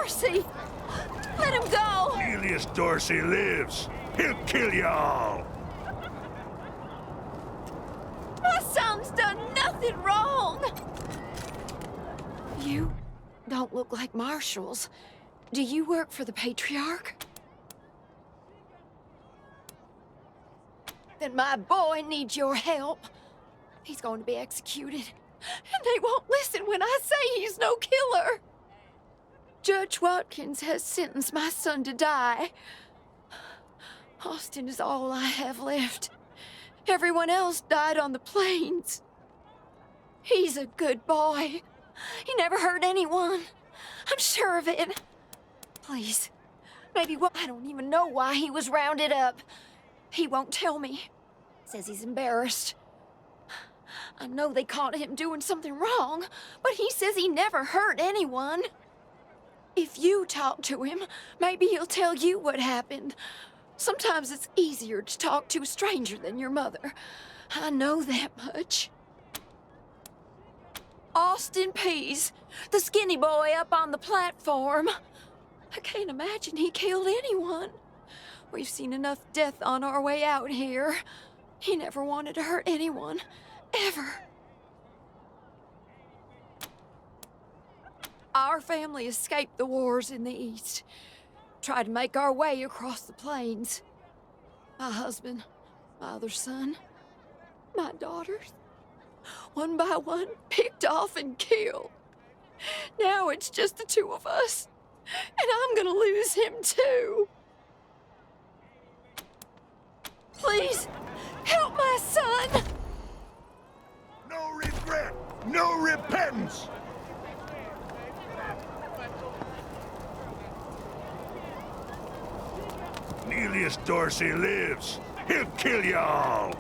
Dorsey! Let him go! Cornelius Dorsey lives. He'll kill you all. My son's done nothing wrong! You don't look like marshals. Do you work for the Patriarch? Then my boy needs your help. He's going to be executed. And they won't listen when I say he's no killer. Judge Watkins has sentenced my son to die. Austin is all I have left. Everyone else died on the plains. He's a good boy. He never hurt anyone. I'm sure of it. Please, maybe I don't even know why he was rounded up. He won't tell me. Says he's embarrassed. I know they caught him doing something wrong, but he says he never hurt anyone. If you talk to him, maybe he'll tell you what happened. Sometimes it's easier to talk to a stranger than your mother. I know that much. Austin Pease, the skinny boy up on the platform. I can't imagine he killed anyone. We've seen enough death on our way out here. He never wanted to hurt anyone, ever. Our family escaped the wars in the East. Tried to make our way across the plains. My husband, my other son, my daughters, one by one, picked off and killed. Now it's just the two of us, and I'm gonna lose him too. Please, help my son! No regret, no repentance. Cornelius Dorsey lives. He'll kill you all.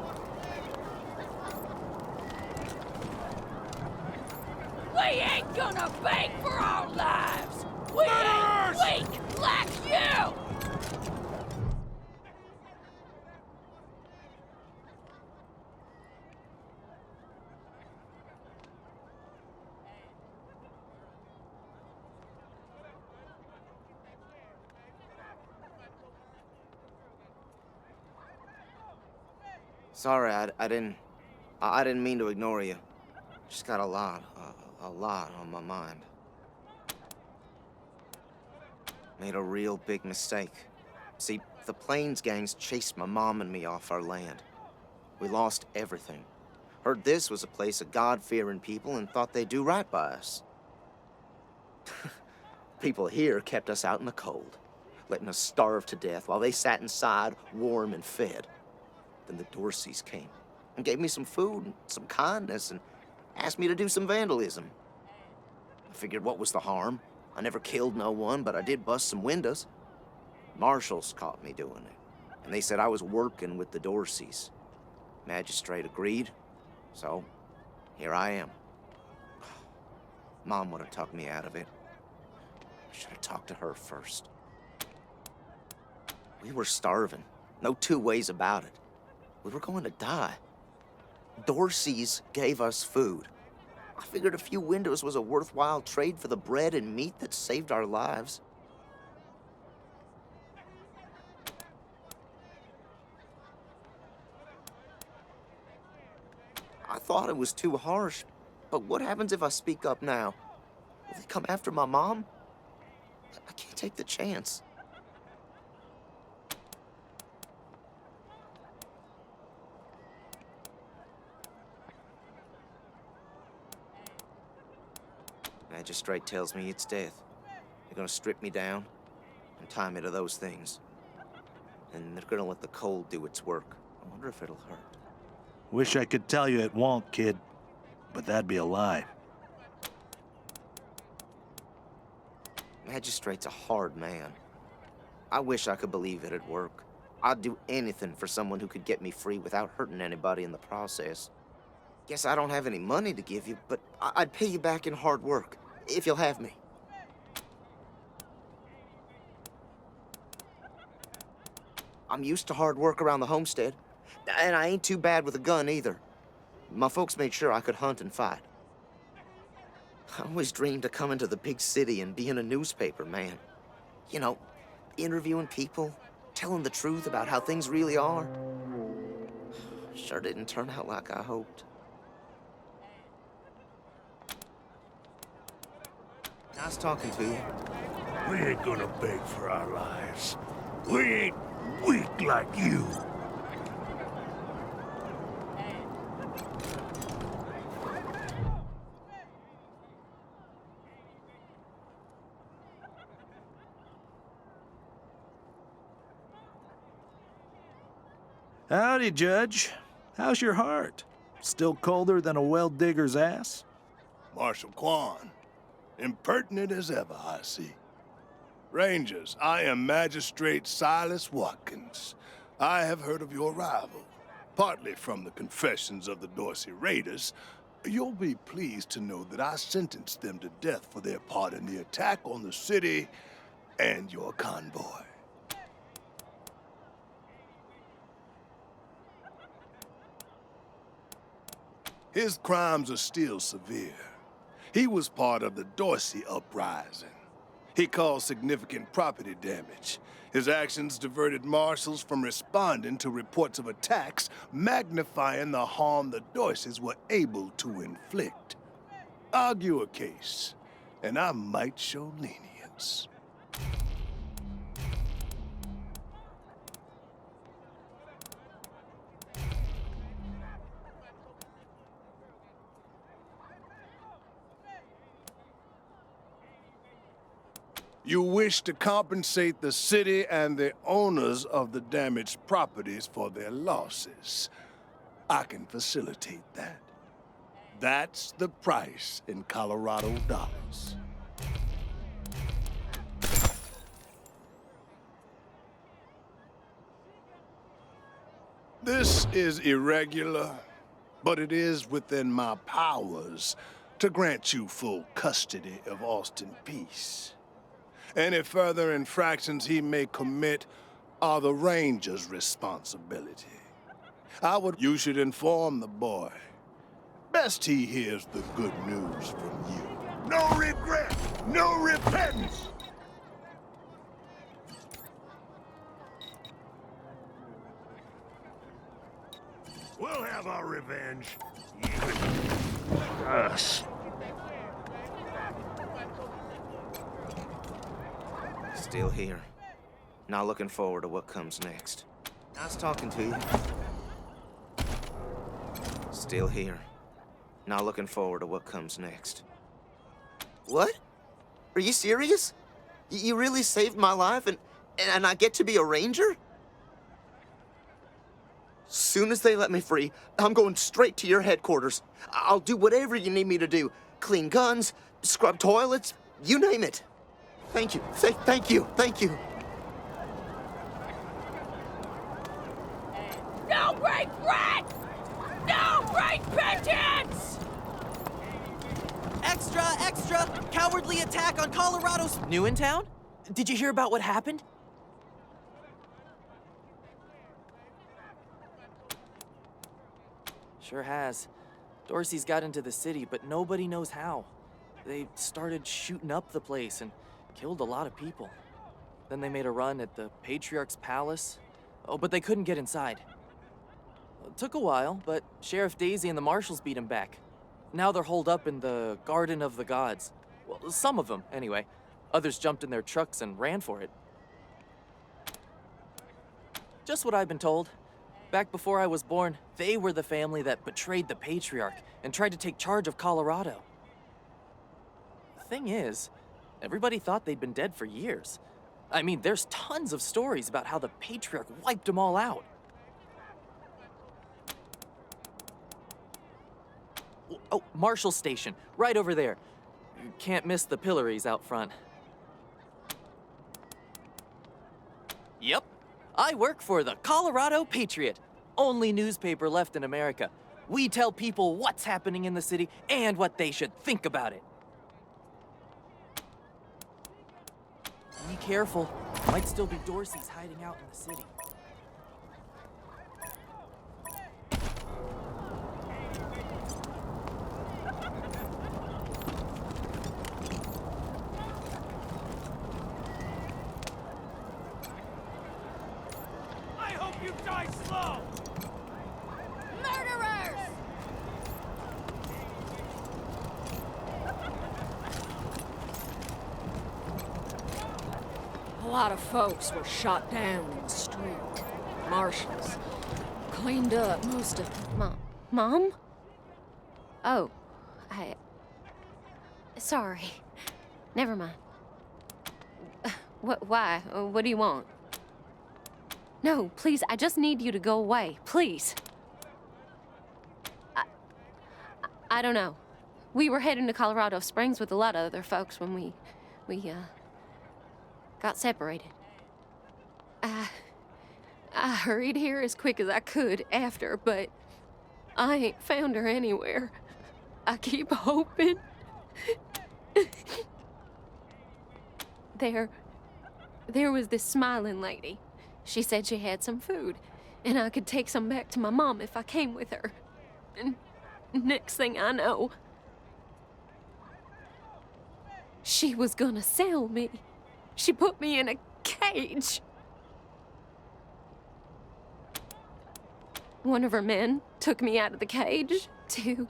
We ain't gonna beg for our lives! We Murderers! ain't weak like you! Sorry, I didn't mean to ignore you. Just got a lot on my mind. Made a real big mistake. See, the Plains gangs chased my mom and me off our land. We lost everything. Heard this was a place of God-fearing people and thought they'd do right by us. People here kept us out in the cold, letting us starve to death while they sat inside, warm and fed. Then the Dorseys came and gave me some food and some kindness and asked me to do some vandalism. I figured what was the harm? I never killed no one, but I did bust some windows. Marshals caught me doing it, and they said I was working with the Dorseys. Magistrate agreed, so here I am. Mom would have talked me out of it. I should have talked to her first. We were starving, no two ways about it. We were going to die. Dorseys gave us food. I figured a few windows was a worthwhile trade for the bread and meat that saved our lives. I thought it was too harsh, but what happens if I speak up now? Will they come after my mom? I can't take the chance. Magistrate tells me it's death. They're gonna strip me down and tie me to those things. And they're gonna let the cold do its work. I wonder if it'll hurt. Wish I could tell you it won't, kid. But that'd be a lie. Magistrate's a hard man. I wish I could believe it'd work. I'd do anything for someone who could get me free without hurting anybody in the process. Guess I don't have any money to give you, but I'd pay you back in hard work, if you'll have me. I'm used to hard work around the homestead, and I ain't too bad with a gun either. My folks made sure I could hunt and fight. I always dreamed of coming to the big city and being a newspaper man. You know, interviewing people, telling the truth about how things really are. Sure didn't turn out like I hoped. Nice talking to you. We ain't gonna beg for our lives. We ain't weak like you. Howdy, Judge. How's your heart? Still colder than a well digger's ass? Marshal Quan, impertinent as ever, I see. Rangers, I am Magistrate Silas Watkins. I have heard of your arrival, partly from the confessions of the Dorsey Raiders. You'll be pleased to know that I sentenced them to death for their part in the attack on the city and your convoy. His crimes are still severe. He was part of the Dorsey uprising. He caused significant property damage. His actions diverted marshals from responding to reports of attacks, magnifying the harm the Dorseys were able to inflict. Argue a case, and I might show lenience. You wish to compensate the city and the owners of the damaged properties for their losses. I can facilitate that. That's the price in Colorado dollars. This is irregular, but it is within my powers to grant you full custody of Austin Peace. Any further infractions he may commit are the Ranger's responsibility. You should inform the boy. Best he hears the good news from you. No regret, no repentance! We'll have our revenge. Us. Still here. Not looking forward to what comes next. Nice talking to you. Still here. Not looking forward to what comes next. What? Are you serious? You really saved my life and I get to be a ranger? Soon as they let me free, I'm going straight to your headquarters. I'll do whatever you need me to do. Clean guns, scrub toilets, you name it. Thank you. Thank you. Thank you. No break bread! No break vengeance! Extra, extra! Cowardly attack on Colorado's... New in town? Did you hear about what happened? Sure has. Dorsey's got into the city, but nobody knows how. They started shooting up the place and killed a lot of people. Then they made a run at the Patriarch's palace. Oh, but they couldn't get inside. It took a while, but Sheriff Daisy and the marshals beat him back. Now they're holed up in the Garden of the Gods. Well, some of them, anyway. Others jumped in their trucks and ran for it. Just what I've been told. Back before I was born, they were the family that betrayed the Patriarch and tried to take charge of Colorado. The thing is, everybody thought they'd been dead for years. I mean, there's tons of stories about how the Patriarch wiped them all out. Oh, Marshall Station, right over there. You can't miss the pillories out front. Yep, I work for the Colorado Patriot, only newspaper left in America. We tell people what's happening in the city and what they should think about it. Be careful. Might still be Dorsey's hiding out in the city. lot of folks were shot down in the street. Marshals cleaned up most of them. Mom? Oh, sorry. Never mind. Why? What do you want? No, please, I just need you to go away, please. I don't know. We were heading to Colorado Springs with a lot of other folks when we got separated. I hurried here as quick as I could after, but I ain't found her anywhere. I keep hoping. There was this smiling lady. She said she had some food, and I could take some back to my mom if I came with her. And next thing I know, she was gonna sell me. She put me in a cage. One of her men took me out of the cage to...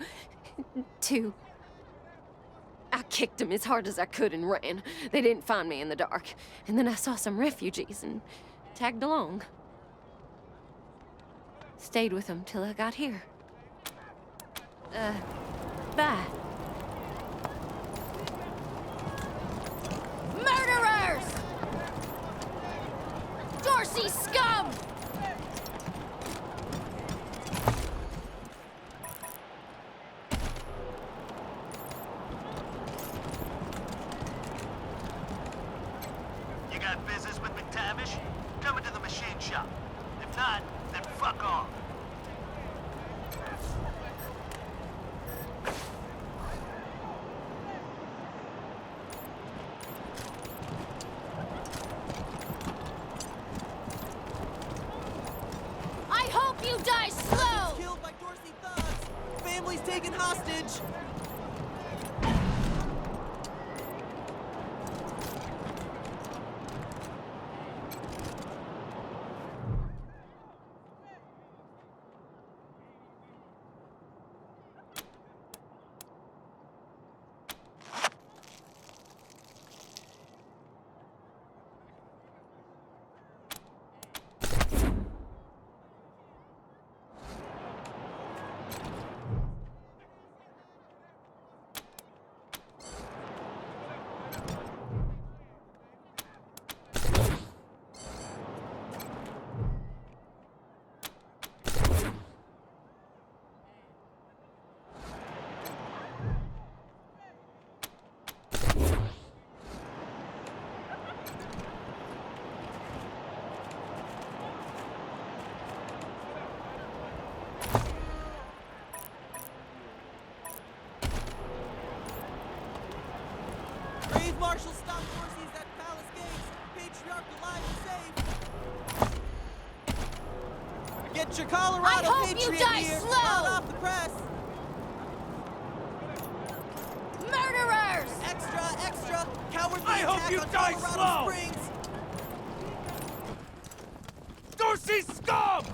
I kicked him as hard as I could and ran. They didn't find me in the dark. And then I saw some refugees and tagged along. Stayed with them till I got here. Bye. Murderers! Dorsey scum! You got business with McTavish? Come into the machine shop. If not, then fuck off. I hope you die slow! Killed by Dorsey thugs! Families taken hostage! Brave marshals stop Dorseys at palace gates. Patriarch alive and safe. Get your Colorado I hope you patriot die here. slow. Hot off the press. Murderers! Extra, extra. Cowardly I hope attack you on die Colorado slow. Springs. Dorsey scum!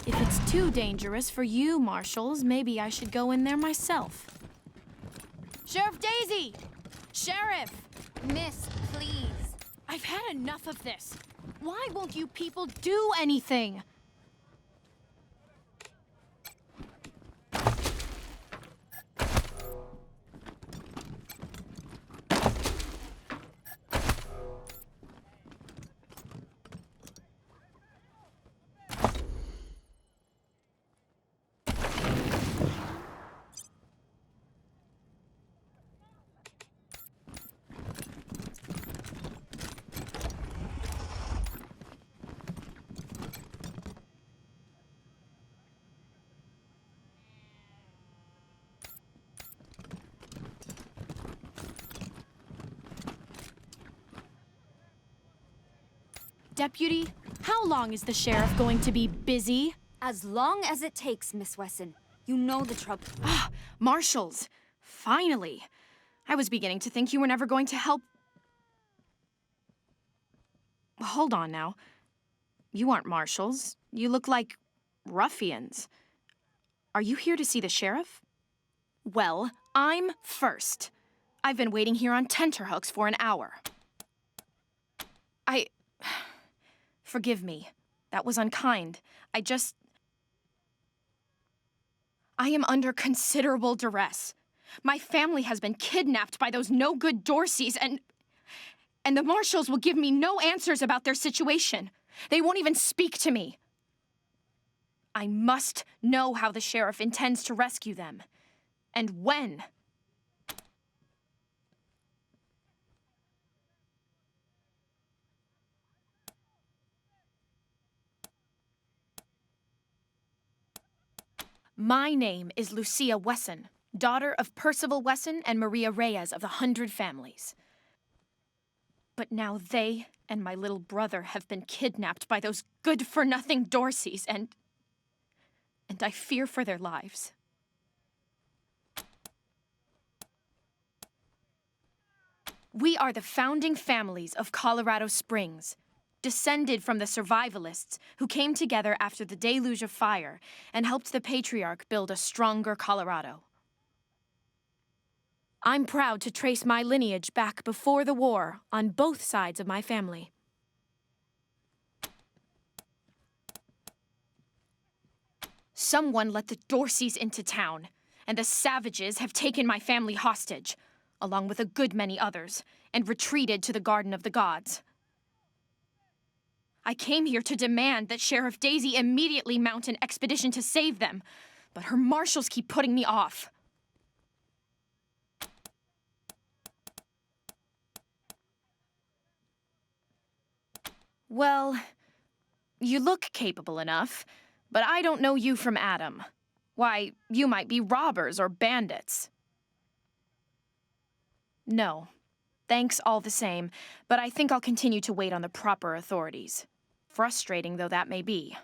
If it's too dangerous for you, Marshals, maybe I should go in there myself. Sheriff Daisy! Sheriff! Miss, please. I've had enough of this. Why won't you people do anything? Deputy, how long is the sheriff going to be busy? As long as it takes, Miss Wesson. You know the trouble. Ah, Marshals! Finally! I was beginning to think you were never going to help. Hold on now. You aren't marshals. You look like ruffians. Are you here to see the sheriff? Well, I'm first. I've been waiting here on tenterhooks for an hour. Forgive me. That was unkind. I am under considerable duress. My family has been kidnapped by those no-good Dorseys, and the marshals will give me no answers about their situation. They won't even speak to me. I must know how the sheriff intends to rescue them, and when. My name is Lucia Wesson, daughter of Percival Wesson and Maria Reyes of the 100 Families. But now they and my little brother have been kidnapped by those good-for-nothing Dorseys, and I fear for their lives. We are the founding families of Colorado Springs, descended from the survivalists who came together after the deluge of fire and helped the patriarch build a stronger Colorado. I'm proud to trace my lineage back before the war on both sides of my family. Someone let the Dorseys into town, and the savages have taken my family hostage, along with a good many others, and retreated to the Garden of the Gods. I came here to demand that Sheriff Daisy immediately mount an expedition to save them, but her marshals keep putting me off. Well, you look capable enough, but I don't know you from Adam. Why, you might be robbers or bandits. No. Thanks all the same, but I think I'll continue to wait on the proper authorities. Frustrating though that may be.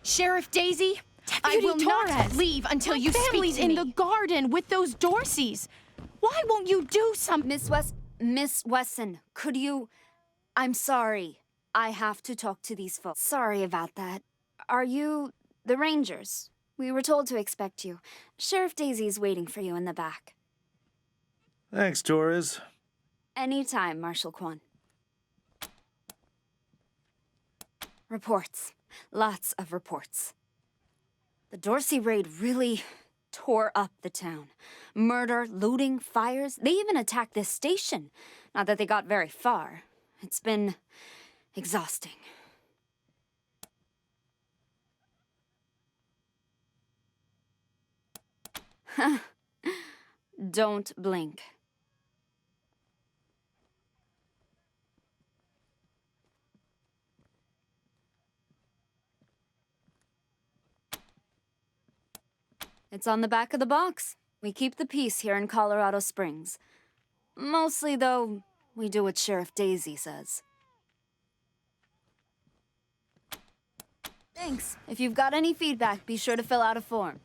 Sheriff Daisy, I will not leave until you speak to me. My family's in the garden with those Dorseys. Why won't you do something? Miss Wesson, could you... I'm sorry. I have to talk to these folks. Sorry about that. Are you the Rangers? We were told to expect you. Sheriff Daisy's waiting for you in the back. Thanks, Torres. Anytime, Marshal Quan. Reports. Lots of reports. The Dorsey raid really tore up the town. Murder, looting, fires. They even attacked this station. Not that they got very far. It's been exhausting. Don't blink. It's on the back of the box. We keep the peace here in Colorado Springs. Mostly, though, we do what Sheriff Daisy says. Thanks. If you've got any feedback, be sure to fill out a form.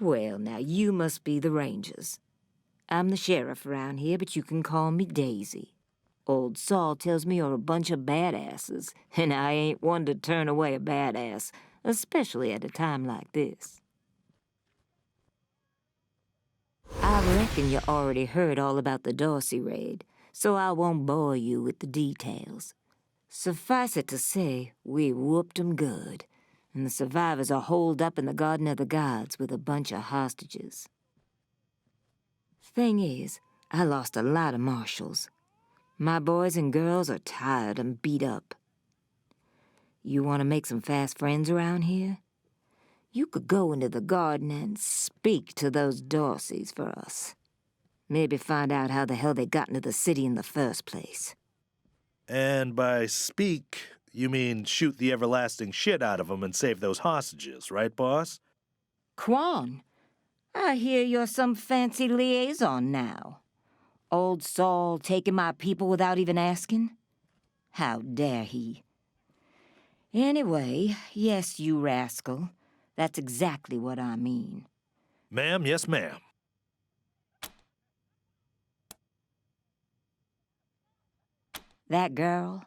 Well, now you must be the Rangers. I'm the sheriff around here, but you can call me Daisy. Old Saul tells me you're a bunch of badasses, and I ain't one to turn away a badass, especially at a time like this. I reckon you already heard all about the Dorsey raid, so I won't bore you with the details. Suffice it to say, we whooped 'em good, and the survivors are holed up in the Garden of the Gods with a bunch of hostages. Thing is, I lost a lot of marshals. My boys and girls are tired and beat up. You want to make some fast friends around here? You could go into the garden and speak to those Dorseys for us. Maybe find out how the hell they got into the city in the first place. And by speak, you mean shoot the everlasting shit out of them and save those hostages, right, boss? Quan, I hear you're some fancy liaison now. Old Saul taking my people without even asking? How dare he? Anyway, yes, you rascal. That's exactly what I mean. Ma'am, yes, ma'am. That girl,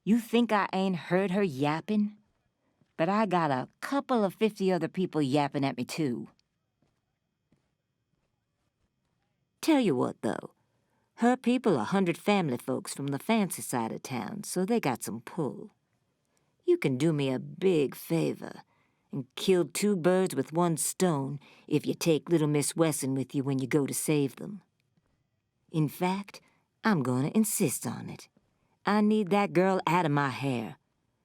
you think I ain't heard her yapping? But I got a couple of 50 other people yapping at me, too. Tell you what, though. Her people are 100 family folks from the fancy side of town, so they got some pull. You can do me a big favor and kill 2 birds with 1 stone if you take little Miss Wesson with you when you go to save them. In fact, I'm going to insist on it. I need that girl out of my hair.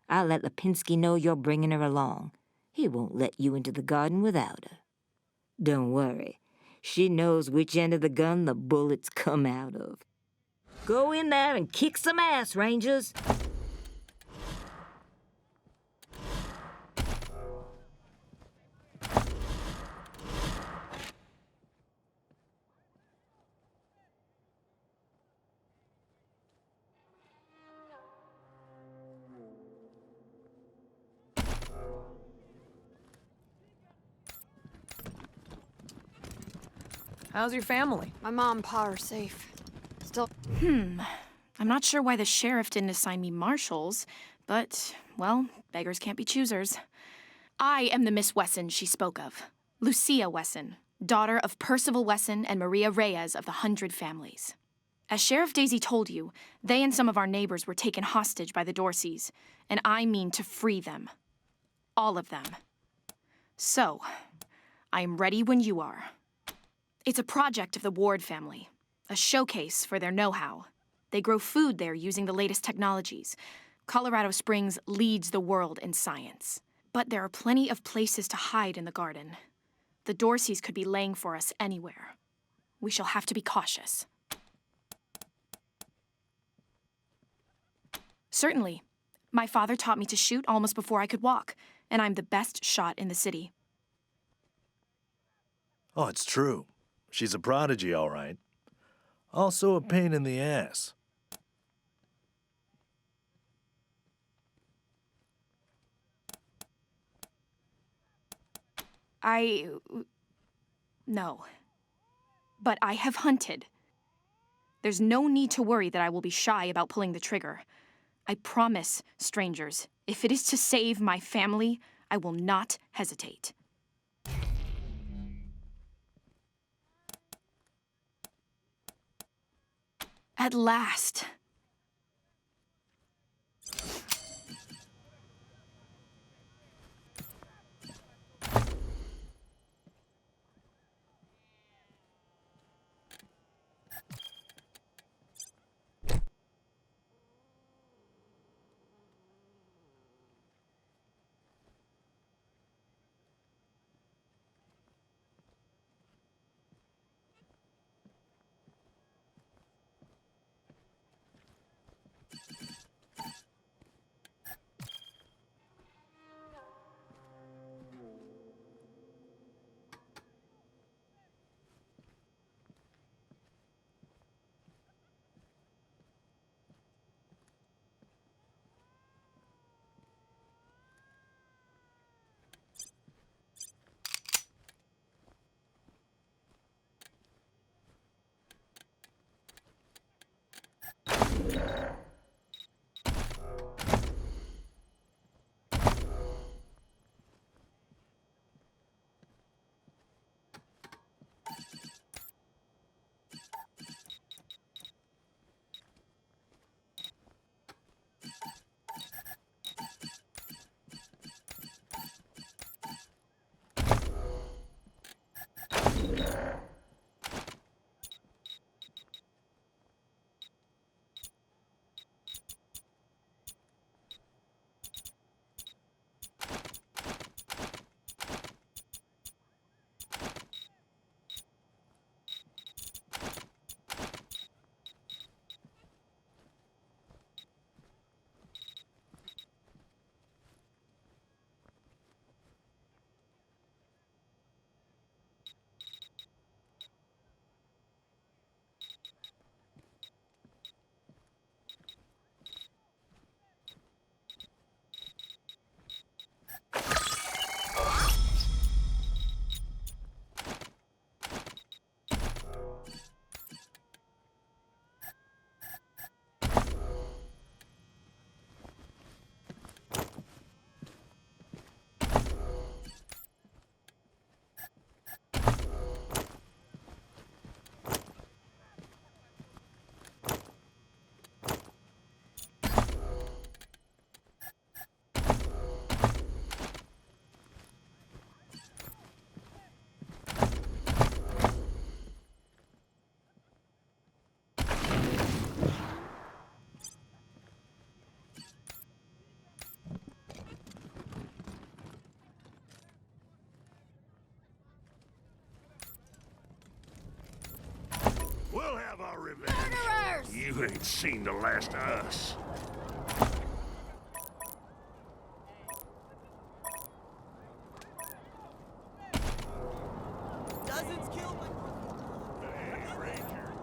I'll let Lipinski know you're bringing her along. He won't let you into the garden without her. Don't worry. She knows which end of the gun the bullets come out of. Go in there and kick some ass, Rangers. How's your family? My mom and pa are safe. Still. I'm not sure why the sheriff didn't assign me marshals, but, well, beggars can't be choosers. I am the Miss Wesson she spoke of. Lucia Wesson, daughter of Percival Wesson and Maria Reyes of the 100 Families. As Sheriff Daisy told you, they and some of our neighbors were taken hostage by the Dorseys, and I mean to free them. All of them. So, I am ready when you are. It's a project of the Ward family, a showcase for their know-how. They grow food there using the latest technologies. Colorado Springs leads the world in science. But there are plenty of places to hide in the garden. The Dorseys could be laying for us anywhere. We shall have to be cautious. Certainly. My father taught me to shoot almost before I could walk, and I'm the best shot in the city. Oh, it's true. She's a prodigy, all right. Also a pain in the ass. No. But I have hunted. There's no need to worry that I will be shy about pulling the trigger. I promise, strangers, if it is to save my family, I will not hesitate. At last. revenge. Murderers! You ain't seen the last of us. Dozens killed. Hey, Ranger.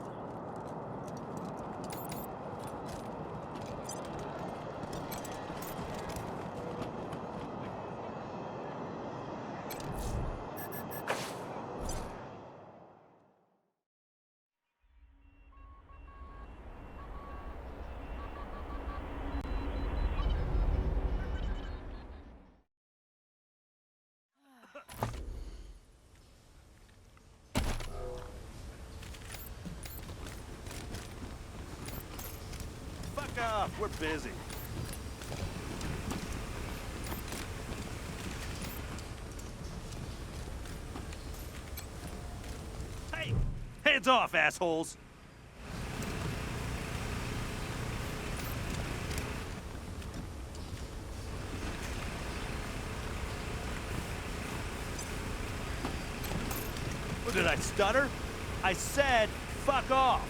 Fuck off, we're busy. Hey, heads off, assholes. What, did I stutter? I said, fuck off.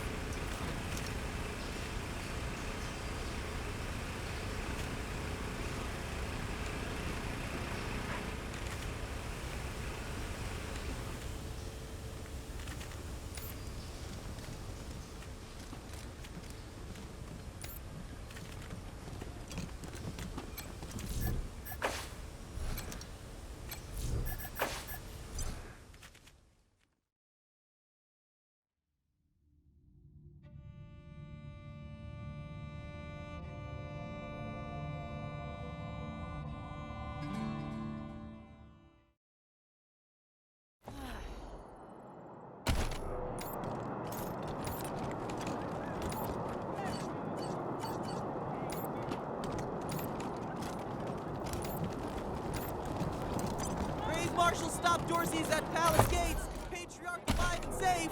Brave Marshal stop Dorsey's at Palace Gates. Patriarch alive and safe.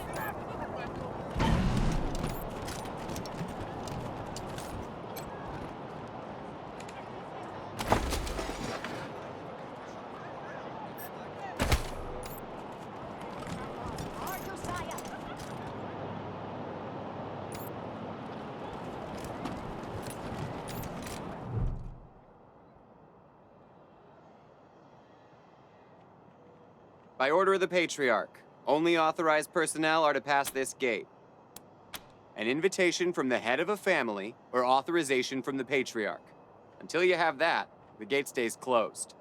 By order of the Patriarch, only authorized personnel are to pass this gate. An invitation from the head of a family or authorization from the Patriarch. Until you have that, the gate stays closed.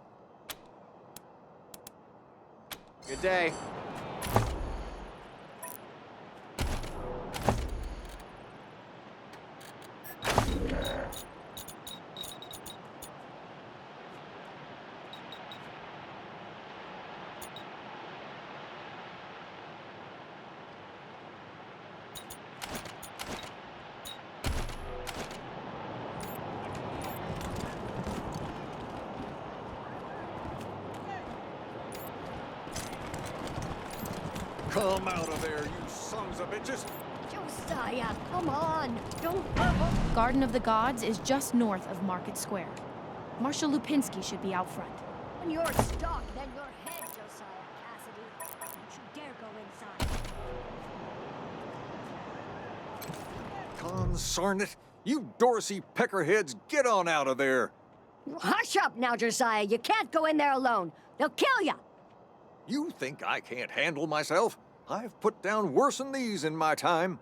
Good day. Come out of there, you sons of bitches! Josiah, come on. Don't... Garden of the Gods is just north of Market Square. Marshal Lupinski should be out front. When you're stuck, then your head, Josiah Cassidy. Don't you dare go inside. Consarn it! You Dorsey peckerheads, get on out of there! Hush up now, Josiah. You can't go in there alone. They'll kill you. You think I can't handle myself? I've put down worse than these in my time.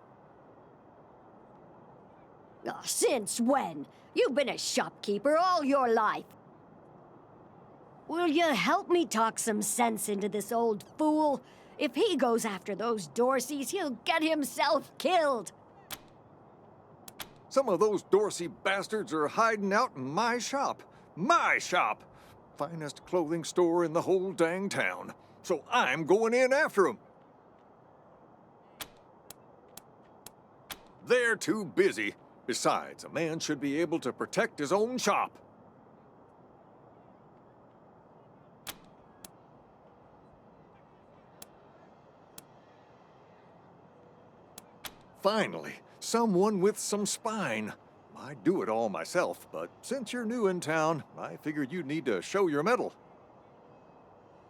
Oh, since when? You've been a shopkeeper all your life. Will you help me talk some sense into this old fool? If he goes after those Dorseys, he'll get himself killed. Some of those Dorsey bastards are hiding out in my shop. My shop! Finest clothing store in the whole dang town. So I'm going in after them. They're too busy. Besides, a man should be able to protect his own shop. Finally, someone with some spine. I'd do it all myself, but since you're new in town, I figured you'd need to show your mettle.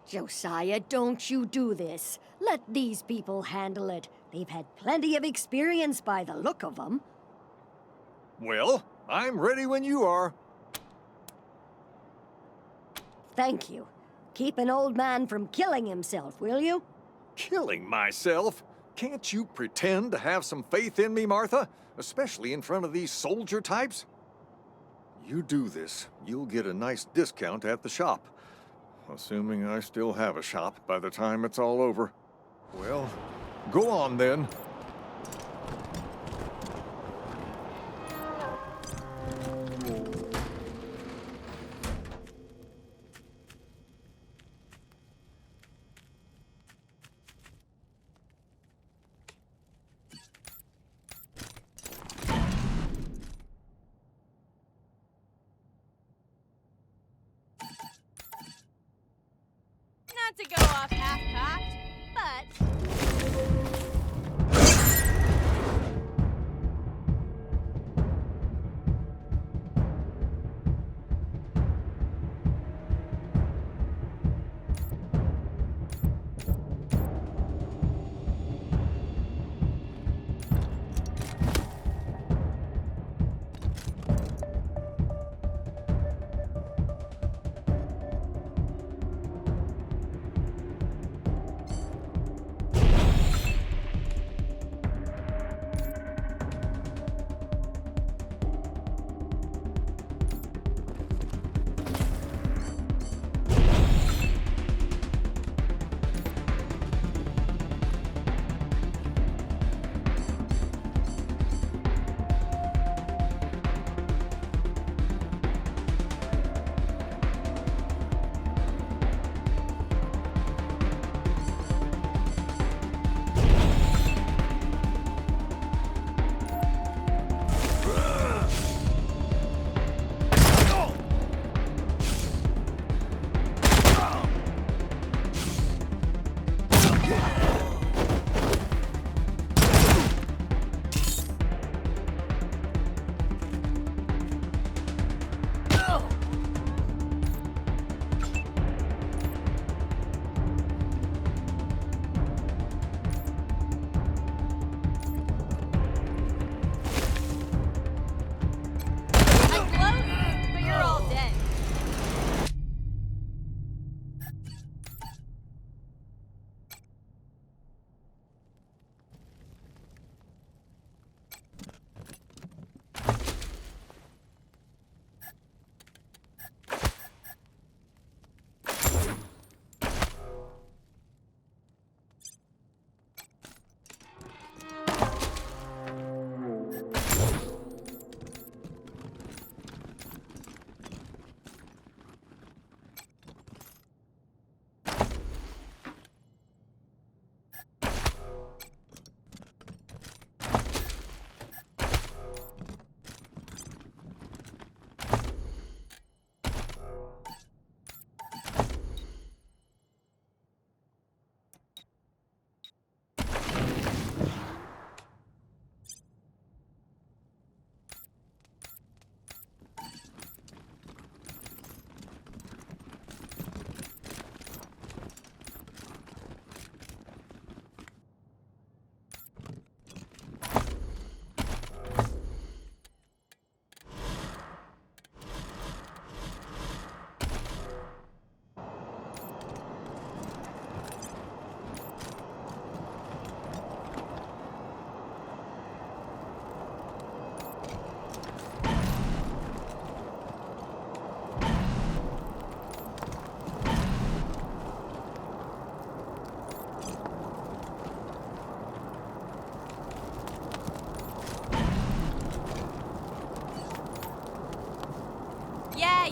Josiah, don't you do this. Let these people handle it. They've had plenty of experience by the look of them. Well, I'm ready when you are. Thank you. Keep an old man from killing himself, will you? Killing myself? Can't you pretend to have some faith in me, Martha? Especially in front of these soldier types? You do this, you'll get a nice discount at the shop. Assuming I still have a shop by the time it's all over. Well, go on then. Not to go off half-cocked, but...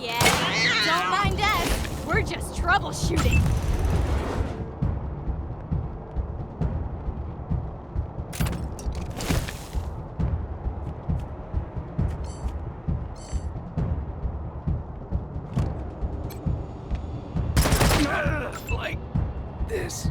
Yeah. Don't mind us. We're just troubleshooting. Like this.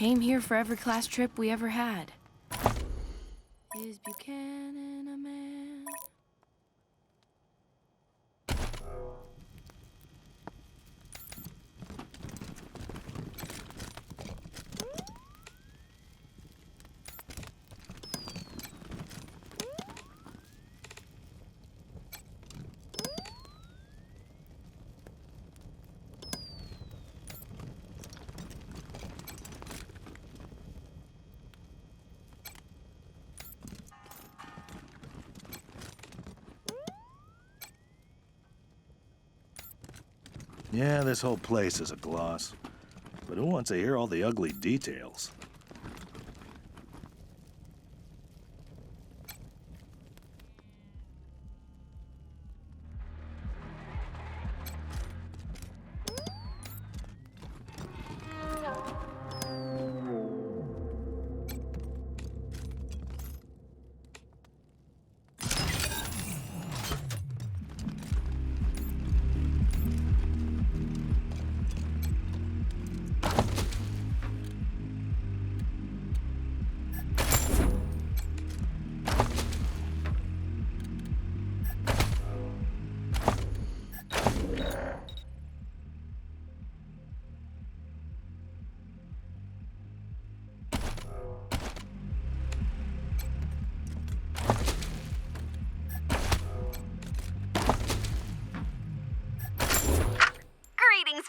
came here for every class trip we ever had. Is Buchanan a man? Yeah, this whole place is a gloss. But who wants to hear all the ugly details?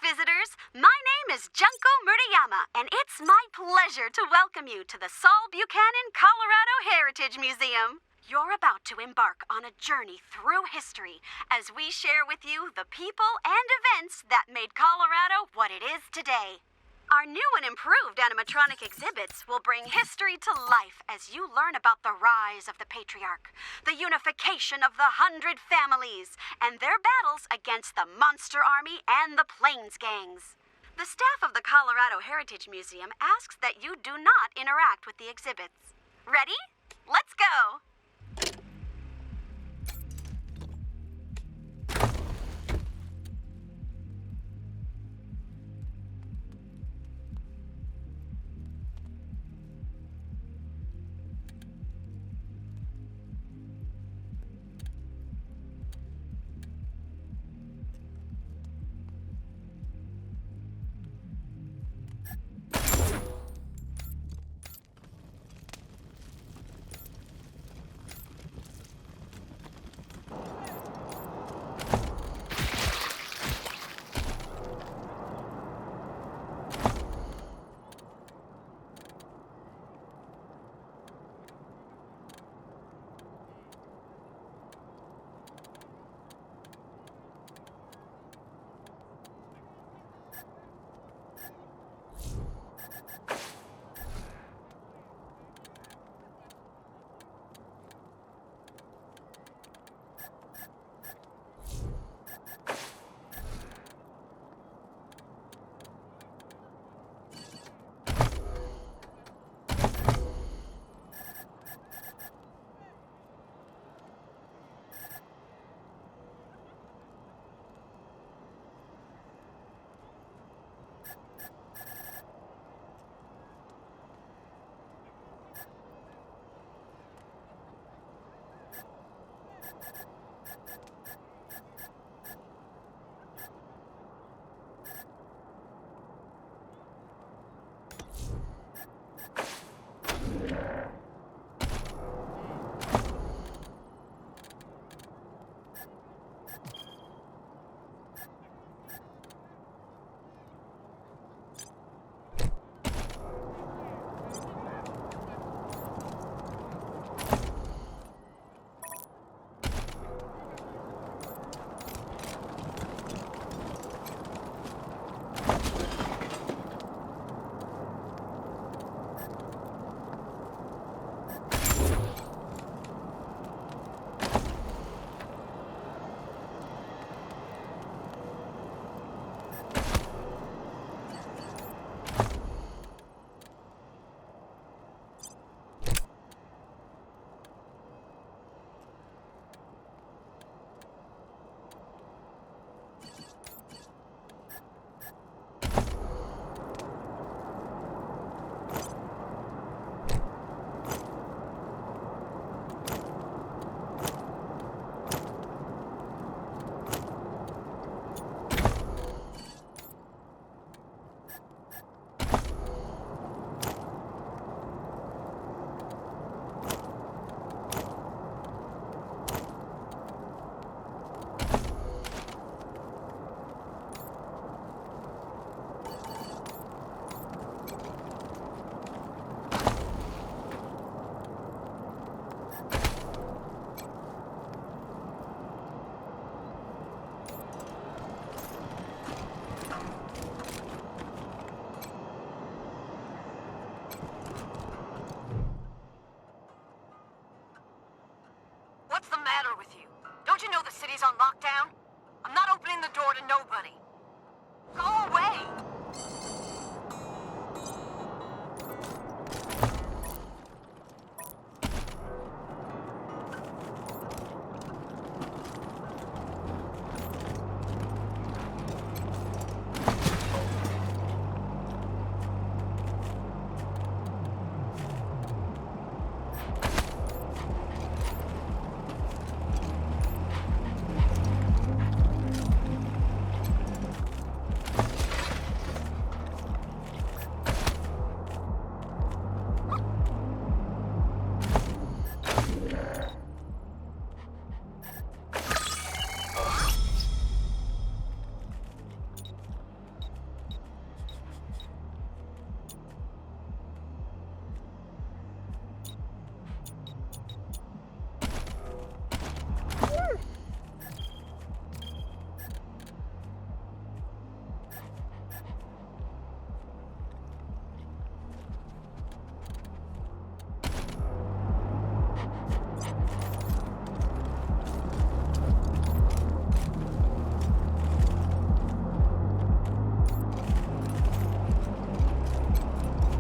Visitors, my name is Junko Murayama, and it's my pleasure to welcome you to the Saul Buchanan Colorado Heritage Museum. You're about to embark on a journey through history as we share with you the people and events that made Colorado what it is today. Our new and improved animatronic exhibits will bring history to life as you learn about the rise of the patriarch, the unification of the 100 families, and their battles against the Monster Army and the Plains Gangs. The staff of the Colorado Heritage Museum asks that you do not interact with the exhibits. Ready? Let's go!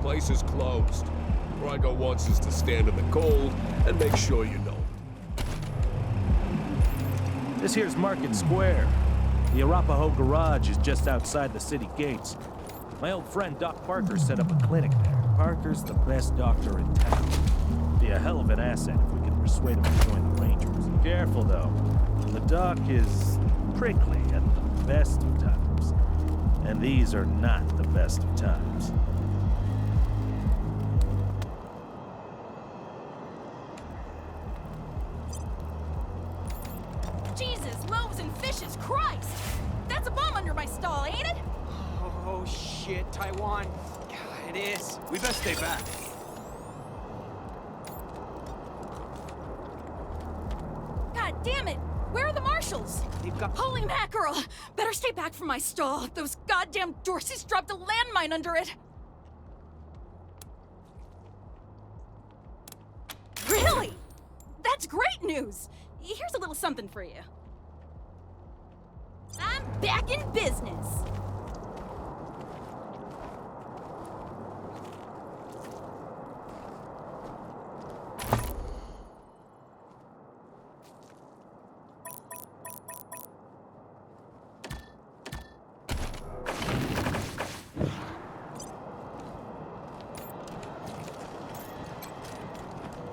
place is closed. Where I go once is to stand in the cold and make sure you know. This here's Market Square. The Arapahoe Garage is just outside the city gates. My old friend Doc Parker set up a clinic there. Parker's the best doctor in town. Be a hell of an asset if we can persuade him to join the Rangers. Careful, though. The doc is prickly at the best of times. And these are not the best of times. Jesus, loaves and fishes, Christ! That's a bomb under my stall, ain't it? Oh, shit, Taiwan. Yeah, it is. We best stay back. God damn it! Where are the marshals? They've got... Holy mackerel! Better stay back from my stall. Those goddamn Dorseys dropped a landmine under it. Really? That's great news! Here's a little something for you. I'm back in business.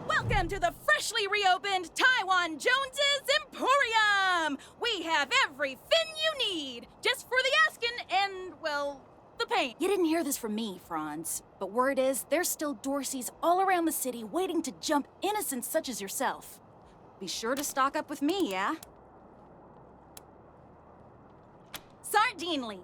Welcome to the freshly reopened Taiwan Jones's Emporium! We have everything you need, just for the asking and, well, the pain. You didn't hear this from me, Franz, but word is there's still Dorseys all around the city waiting to jump innocents such as yourself. Be sure to stock up with me, yeah? Sardine Lee.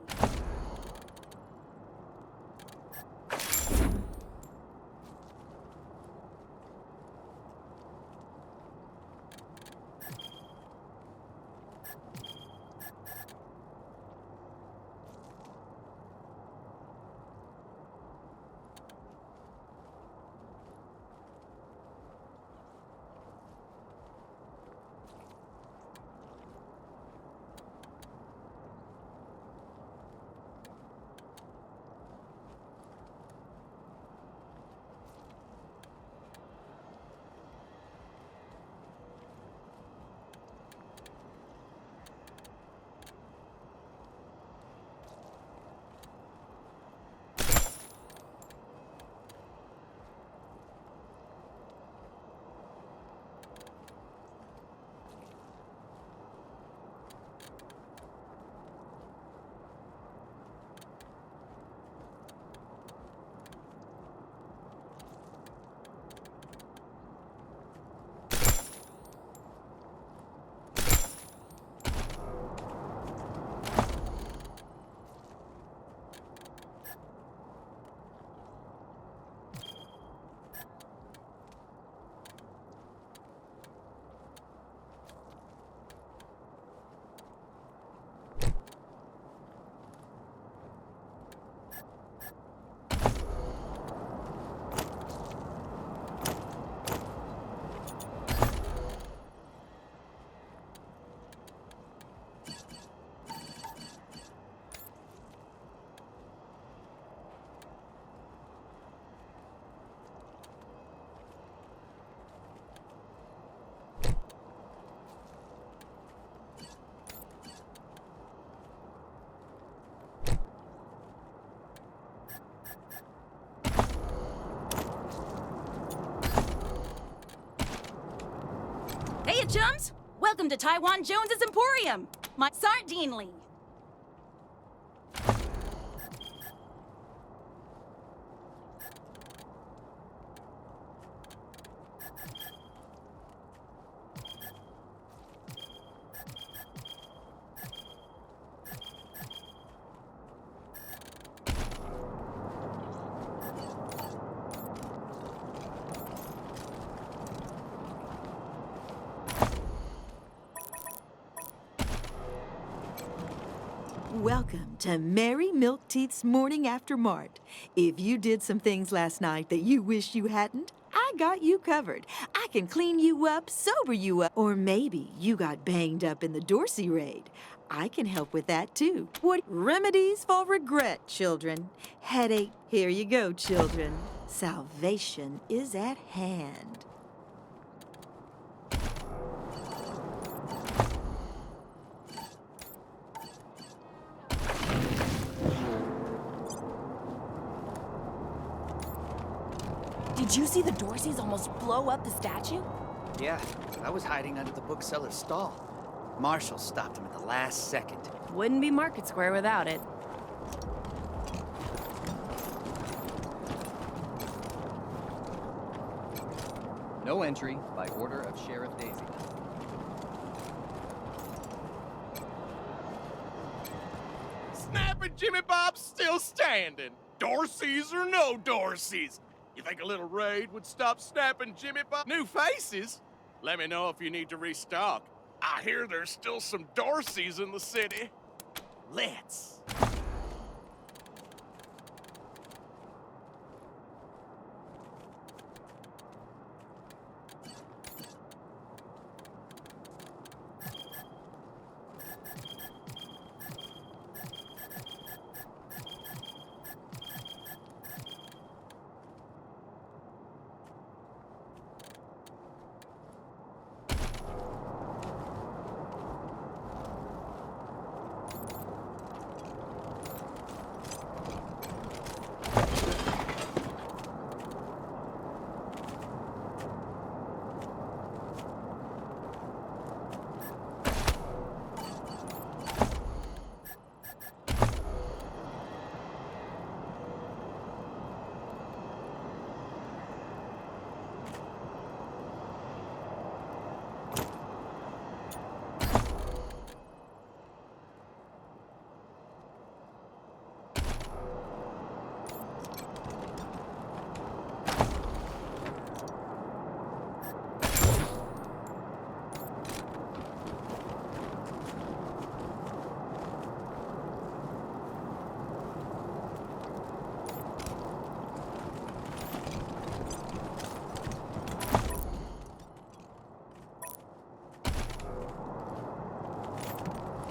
Hey, chums! Welcome to Taiwan Jones's Emporium. My Sardine Lee. Welcome to Mary Milk Teeth's Morning After Mart. If you did some things last night that you wish you hadn't, I got you covered. I can clean you up, sober you up, or maybe you got banged up in the Dorsey raid. I can help with that too. What remedies for regret, children? Headache, here you go, children. Salvation is at hand. Did you see the Dorseys almost blow up the statue? Yeah, I was hiding under the bookseller's stall. Marshall stopped him at the last second. Wouldn't be Market Square without it. No entry by order of Sheriff Daisy. Snap and Jimmy Bob's still standing. Dorseys or no Dorseys. You think a little raid would stop Snap and Jimmy Bob? New faces? Let me know if you need to restock. I hear there's still some Dorseys in the city. Let's.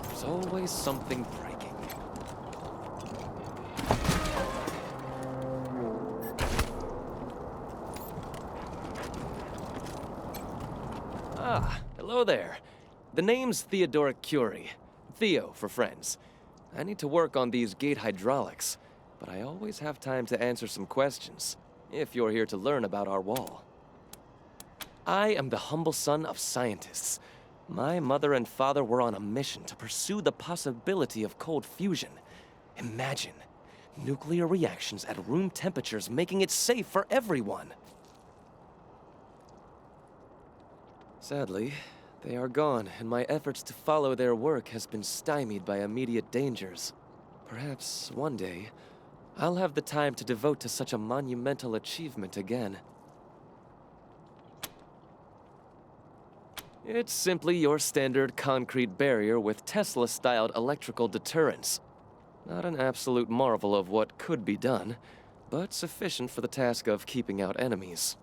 There's always something breaking. Ah, hello there. The name's Theodoric Curie. Theo for friends. I need to work on these gate hydraulics, but I always have time to answer some questions, if you're here to learn about our wall. I am the humble son of scientists. My mother and father were on a mission to pursue the possibility of cold fusion. Imagine nuclear reactions at room temperatures making it safe for everyone. Sadly, they are gone, and my efforts to follow their work has been stymied by immediate dangers. Perhaps one day, I'll have the time to devote to such a monumental achievement again. It's simply your standard concrete barrier with Tesla-styled electrical deterrence. Not an absolute marvel of what could be done, but sufficient for the task of keeping out enemies.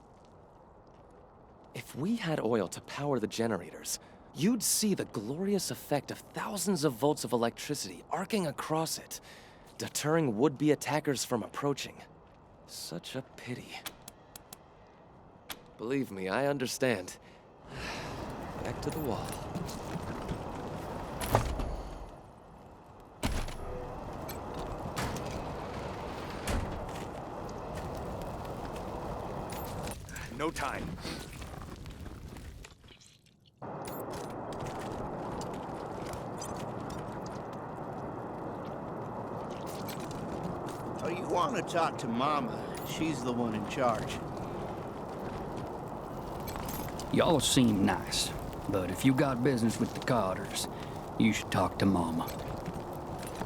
If we had oil to power the generators, you'd see the glorious effect of thousands of volts of electricity arcing across it, deterring would-be attackers from approaching. Such a pity. Believe me, I understand. Back to the wall. No time. Oh, you want to talk to Mama. She's the one in charge. Y'all seem nice, but if you got business with the Carters, you should talk to Mama.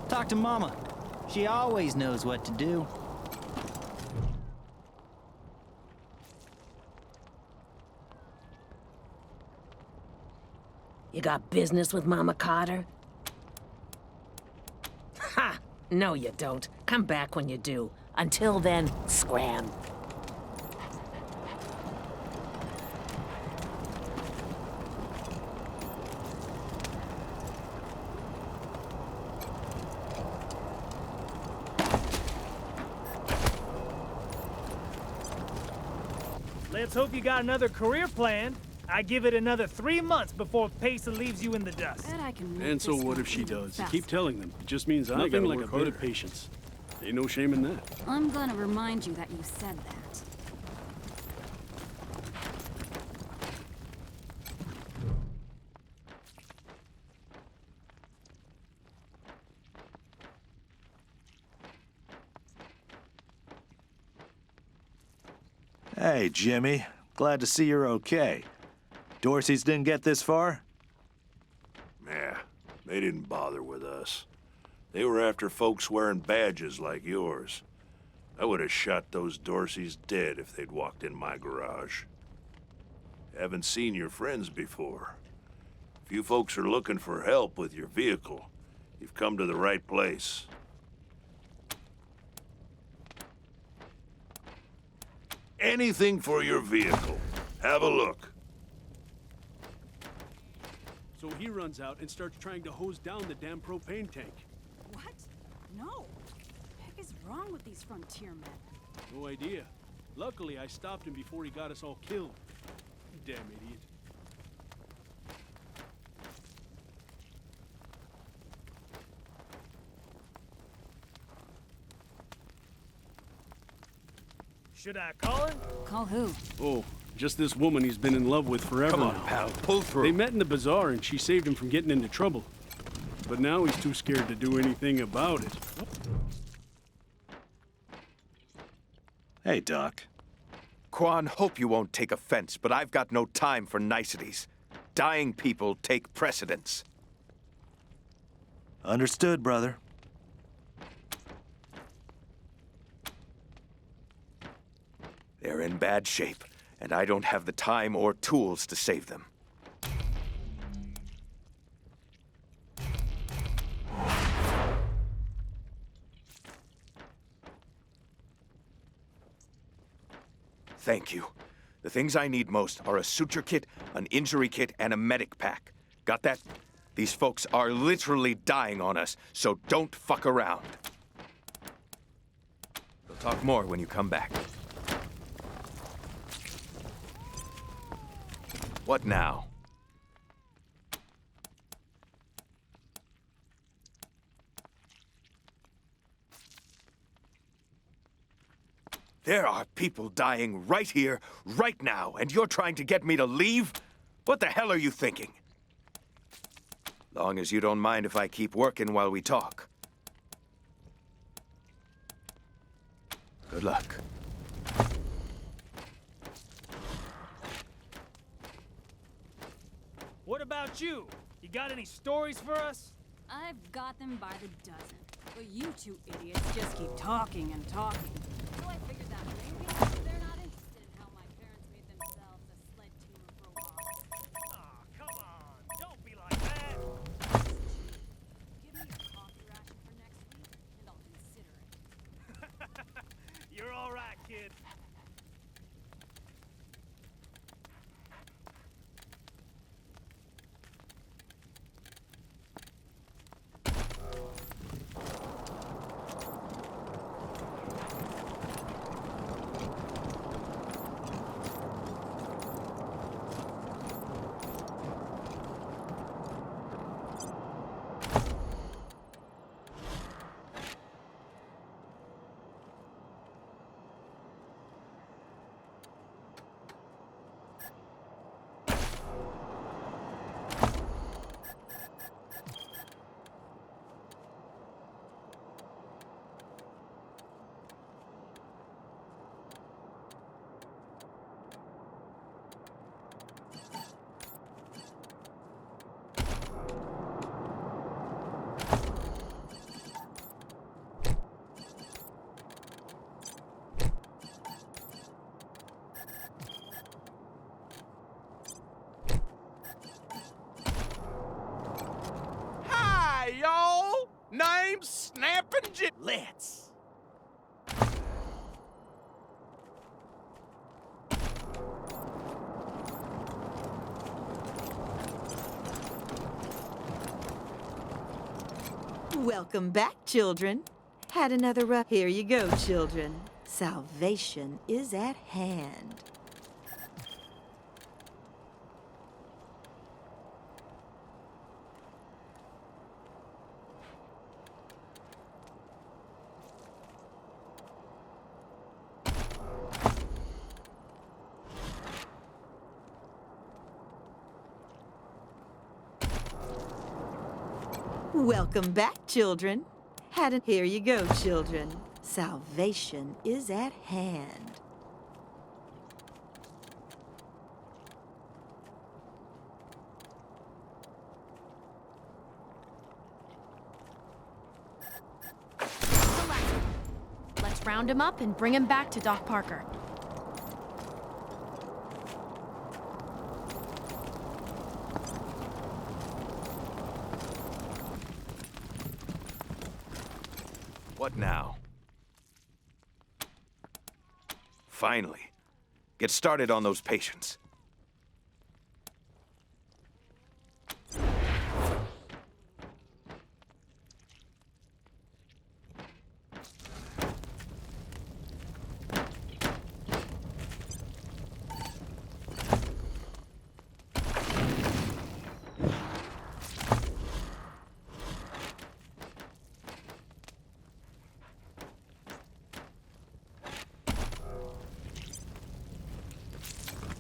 Talk to Mama. She always knows what to do. You got business with Mama Carter? Ha! No, you don't. Come back when you do. Until then, scram. Let's hope you got another career planned. I give it another 3 months before Pesa leaves you in the dust. And so what if she does? Keep telling them. It just means I gotta like a bit of patience. Ain't no shame in that. I'm gonna remind you that you said that. Hey, Jimmy. Glad to see you're okay. Dorsey's didn't get this far? Yeah, they didn't bother with us. They were after folks wearing badges like yours. I would have shot those Dorseys dead if they'd walked in my garage. Haven't seen your friends before. If you folks are looking for help with your vehicle, you've come to the right place. Anything for your vehicle. Have a look. So he runs out and starts trying to hose down the damn propane tank. What? No. What the heck is wrong with these frontier men? No idea. Luckily, I stopped him before he got us all killed. Damn idiot. Should I call him? Call who? Oh, just this woman he's been in love with forever Come on, now. pal, pull through. They met in the bazaar and she saved him from getting into trouble. But now he's too scared to do anything about it. Hey, Doc. Quan, hope you won't take offense, but I've got no time for niceties. Dying people take precedence. Understood, brother. They're in bad shape, and I don't have the time or tools to save them. Thank you. The things I need most are a suture kit, an injury kit, and a medic pack. Got that? These folks are literally dying on us, so don't fuck around. We'll talk more when you come back. What now? There are people dying right here, right now, and you're trying to get me to leave? What the hell are you thinking? Long as you don't mind if I keep working while we talk. Good luck. What about you? You got any stories for us? I've got them by the dozen. But you two idiots just keep talking and talking. So I figured that maybe they're not interested in how my parents made themselves a sled tumor grow off. Aw, come on. Don't be like that. Give me your coffee ration for next week, and I'll consider it. You're all right, kid. Hi, y'all! Name's Snappin' Jim. Let's. Welcome back, children. Had another rough... Here you go, children. Salvation is at hand. Welcome back, children. Here you go, children. Salvation is at hand. Let's round him up and bring him back to Doc Parker. What now? Finally. Get started on those patients.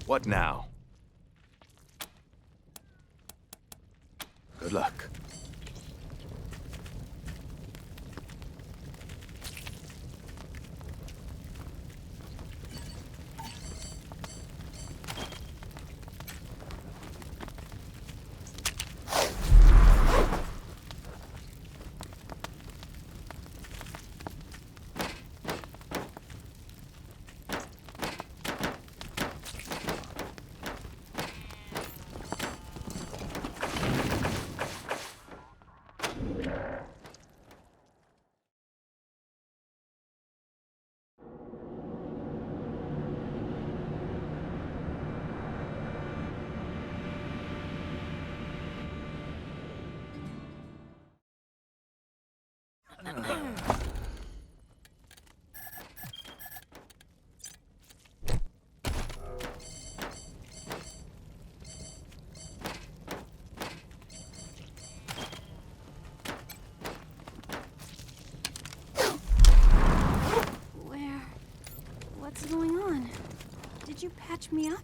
What now? Good luck. What's going on? Did you patch me up?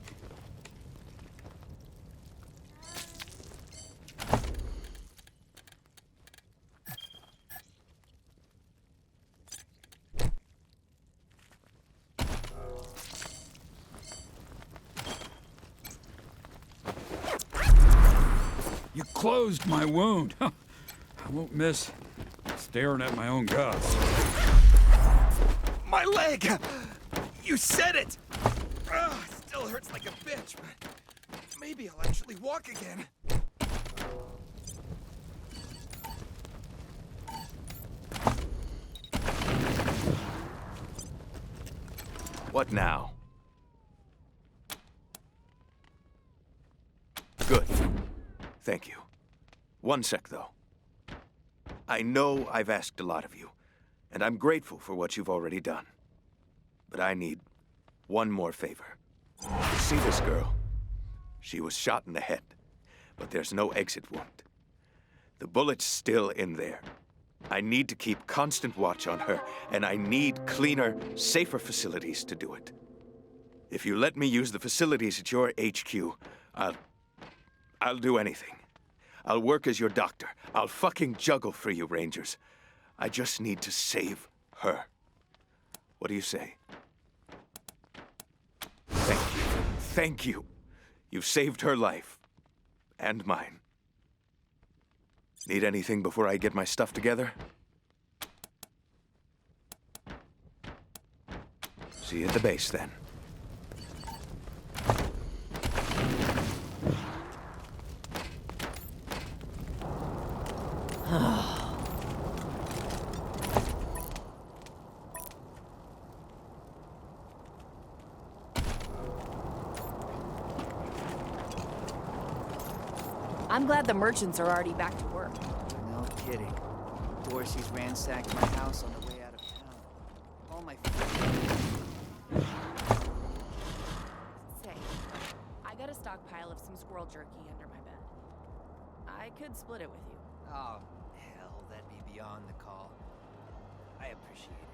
You closed my wound. I won't miss staring at my own guts. My leg! You said it! Still hurts like a bitch, but maybe I'll actually walk again. What now? Good. Thank you. One sec, though. I know I've asked a lot of you, and I'm grateful for what you've already done. But I need one more favor. You see this girl? She was shot in the head, but there's no exit wound. The bullet's still in there. I need to keep constant watch on her, and I need cleaner, safer facilities to do it. If you let me use the facilities at your HQ, I'll do anything. I'll work as your doctor. I'll fucking juggle for you, Rangers. I just need to save her. What do you say? Thank you. Thank you. You've saved her life. And mine. Need anything before I get my stuff together? See you at the base, then. I'm glad the merchants are already back to work. No kidding. Dorsey's ransacked my house on the way out of town. All my... Say, I got a stockpile of some squirrel jerky under my bed. I could split it with you. Oh, hell, that'd be beyond the call. I appreciate it.